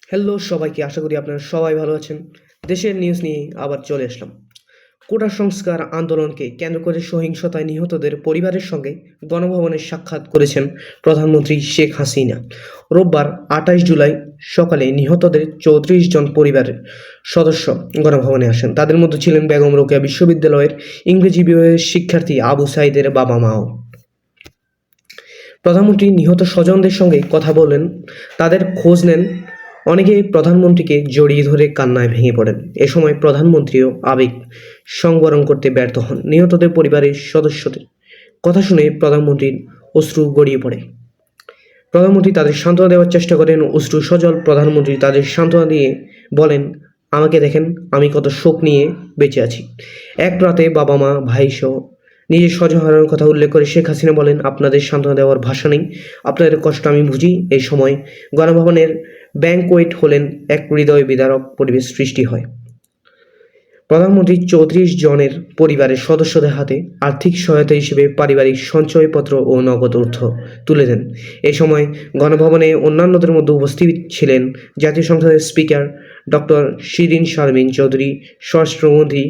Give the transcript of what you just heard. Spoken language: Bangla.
হ্যালো সবাইকে, আশা করি আপনারা সবাই ভালো আছেন। দেশের নিউজ নিয়ে আবার চলে আসলাম। কোটা সংস্কার আন্দোলনকে কেন্দ্র করে সহিংসতায় নিহতদের পরিবারের সঙ্গে গণভবনে সাক্ষাৎ করেছেন প্রধানমন্ত্রী শেখ হাসিনা। রোববার 28 জুলাই সকালে নিহতদের 34 জন পরিবারের সদস্য গণভবনে আসেন। তাদের মধ্যে ছিলেন বেগম রোকেয়া বিশ্ববিদ্যালয়ের ইংরেজি বিভাগের শিক্ষার্থী আবু সাইদের বাবা মাও। প্রধানমন্ত্রী নিহত স্বজনদের সঙ্গে কথা বলেন, তাদের খোঁজ নেন। অনেকে প্রধানমন্ত্রীকে জড়িয়ে ধরে কান্নায় ভেঙে পড়েন। এ সময় প্রধানমন্ত্রীও আবেগ সংবরণ করতে ব্যর্থ হন। নিহতদের পরিবারের সদস্যদের কথা শুনে প্রধানমন্ত্রীর অশ্রু গড়িয়ে পড়ে। প্রধানমন্ত্রী তাদের সান্ত্বনা দেওয়ার চেষ্টা করেন। অশ্রু সজল প্রধানমন্ত্রী তাদের সান্ত্বনা দিয়ে বলেন, আমাকে দেখেন, আমি কত শোক নিয়ে বেঁচে আছি। এক রাতে বাবা মা ভাই সহ নিজের স্বজন হারানোর কথা উল্লেখ করে শেখ হাসিনা বলেন, আপনাদের সান্ত্বনা দেওয়ার ভাষা নেই, আপনাদের কষ্ট আমি বুঝি। এই সময় গণভবনের ব্যাংকোয়েট হলেন এক হৃদয় বিদারক পরিবেশ সৃষ্টি হয়। প্রধানমন্ত্রী 34 জনের পরিবারের সদস্যদের হাতে আর্থিক সহায়তা হিসেবে পারিবারিক সঞ্চয়পত্র ও নগদ অর্থ তুলে দেন। এ সময় গণভবনে অন্যান্যদের মধ্যে উপস্থিত ছিলেন জাতীয় সংসদের স্পিকার ডক্টর শিরিন শারমিন চৌধুরী, স্বরাষ্ট্রমন্ত্রী